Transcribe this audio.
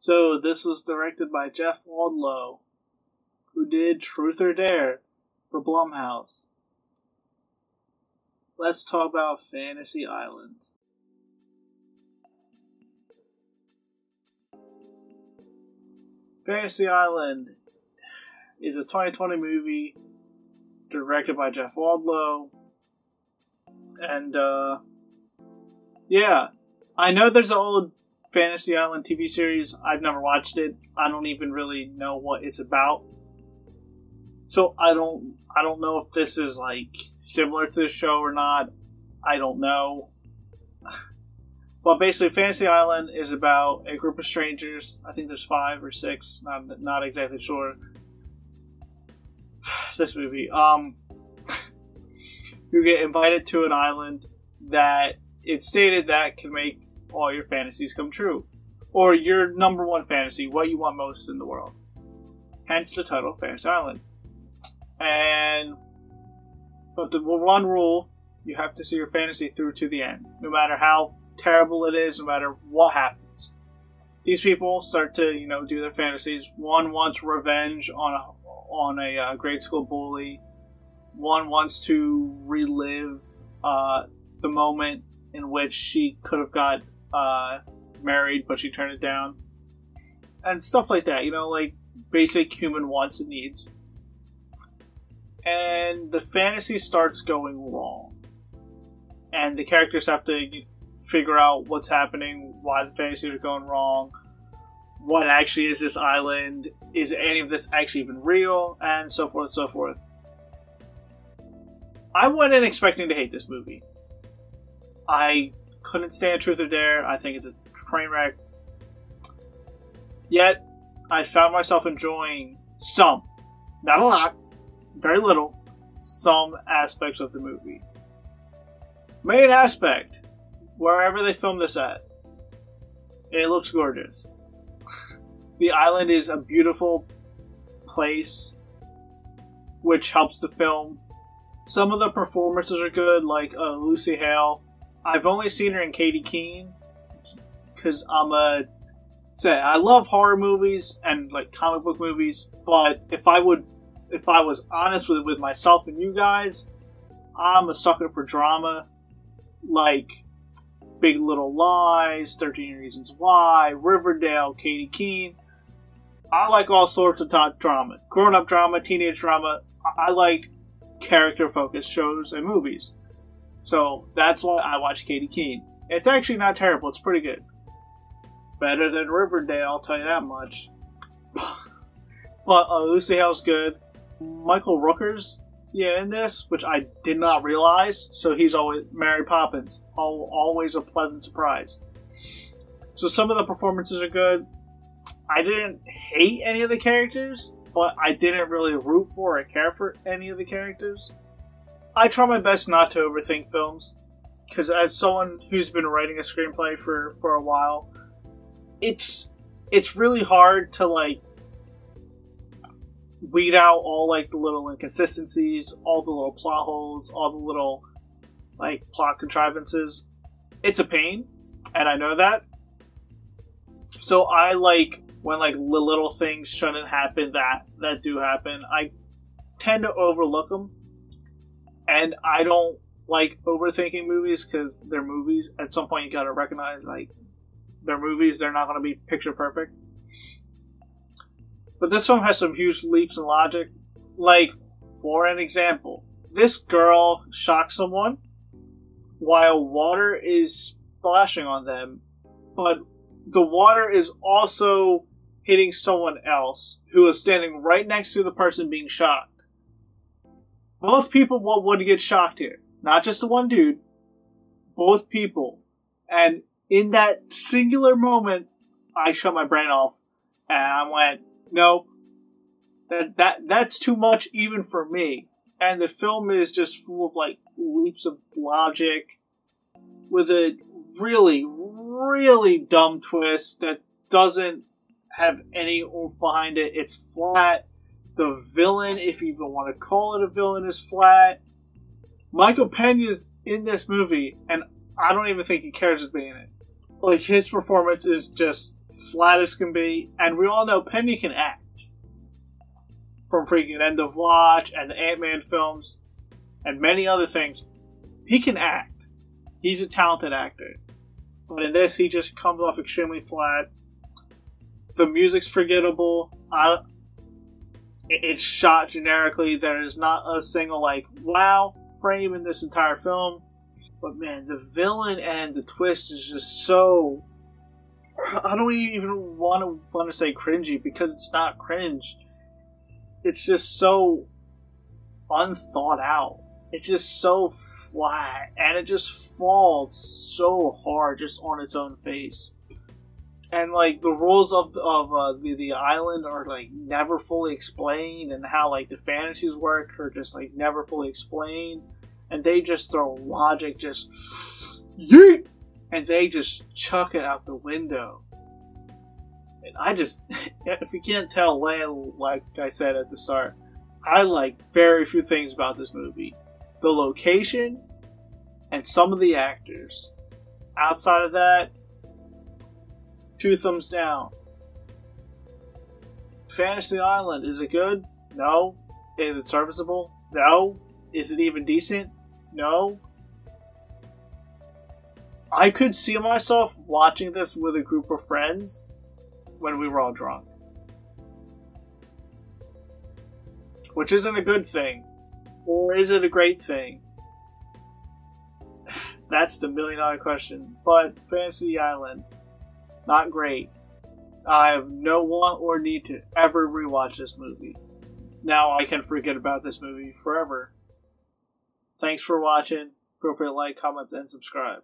So this was directed by Jeff Waldlow, who did Truth or Dare for Blumhouse. Let's talk about Fantasy Island. Fantasy Island is a 2020 movie directed by Jeff Waldlow. And, yeah. I know there's an old Fantasy Island TV series. I've never watched it. I don't even really know what it's about. So I don't know if this is like similar to the show or not. I don't know. But basically, Fantasy Island is about a group of strangers. I think there's 5 or 6. Not exactly sure. This movie. You get invited to an island that it's stated that can make all your fantasies come true. Or your number one fantasy, what you want most in the world. Hence the title, Fantasy Island. But the one rule, you have to see your fantasy through to the end. No matter how terrible it is, no matter what happens. These people start to, do their fantasies. One wants revenge on a grade school bully. One wants to relive the moment in which she could have got married, but she turned it down. And stuff like that, like basic human wants and needs. And the fantasy starts going wrong. And the characters have to figure out what's happening, why the fantasies are going wrong, what actually is this island, is any of this actually even real, and so forth and so forth. I went in expecting to hate this movie. I couldn't stand Truth or Dare. I think it's a train wreck. Yet, I found myself enjoying some, not a lot, very little, some aspects of the movie. Main aspect, wherever they filmed this at, it looks gorgeous. The island is a beautiful place, which helps the film. Some of the performances are good, like Lucy Hale. I've only seen her in Katie Keene, because I love horror movies and like comic book movies, but if I was honest with myself and you guys, I'm a sucker for drama, like Big Little Lies, 13 Reasons Why, Riverdale, Katie Keene. I like all sorts of drama. Grown-up drama, teenage drama. I like character-focused shows and movies. So that's why I watch Katie Keene. It's actually not terrible. It's pretty good. Better than Riverdale, I'll tell you that much. But Lucy Hale's good. Michael Rooker's in this, which I did not realize. So he's always Mary Poppins. Always a pleasant surprise. So some of the performances are good. I didn't hate any of the characters, but I didn't really root for or care for any of the characters. I try my best not to overthink films, because as someone who's been writing a screenplay for a while, it's really hard to weed out all the little inconsistencies, all the little plot holes, all the little plot contrivances. It's a pain, and I know that. So I when little things shouldn't happen that do happen. I tend to overlook them, and I don't like overthinking movies because they're movies. At some point, you gotta recognize they're movies. They're not gonna be picture perfect. But this film has some huge leaps in logic. For an example, this girl shocks someone while water is splashing on them, but the water is also hitting someone else who is standing right next to the person being shocked. Both people would get shocked here. Not just the one dude. Both people. And in that singular moment, I shut my brain off and I went, no, that's too much even for me. And the film is just full of leaps of logic with a really, really dumb twist that doesn't have any oomph behind it. It's flat. The villain, if you even want to call it a villain, is flat. Michael Pena's in this movie, and I don't even think he cares as being in it. His performance is just flat as can be, and we all know Penny can act. From freaking End of Watch and the Ant-Man films and many other things, he can act. He's a talented actor. But in this, he just comes off extremely flat. The music's forgettable. It's shot generically. There is not a single, wow frame in this entire film. But man, the villain and the twist is just so... I don't even want to say cringy, because it's not cringe. It's just so unthought out. It's just so flat, and it just falls so hard just on its own face. And the rules of the island are never fully explained, and how the fantasies work are just never fully explained. And they just throw logic just yeet, and they just chuck it out the window. And I just, if you can't tell, like I said at the start, I like very few things about this movie. The location and some of the actors. Outside of that, 2 thumbs down. Fantasy Island, is it good? No. Is it serviceable? No. Is it even decent? No. I could see myself watching this with a group of friends when we were all drunk. Which isn't a good thing. Or is it a great thing? That's the $1 million question. But Fantasy Island, not great. I have no want or need to ever rewatch this movie. Now I can forget about this movie forever. Thanks for watching. Feel free to like, comment, and subscribe.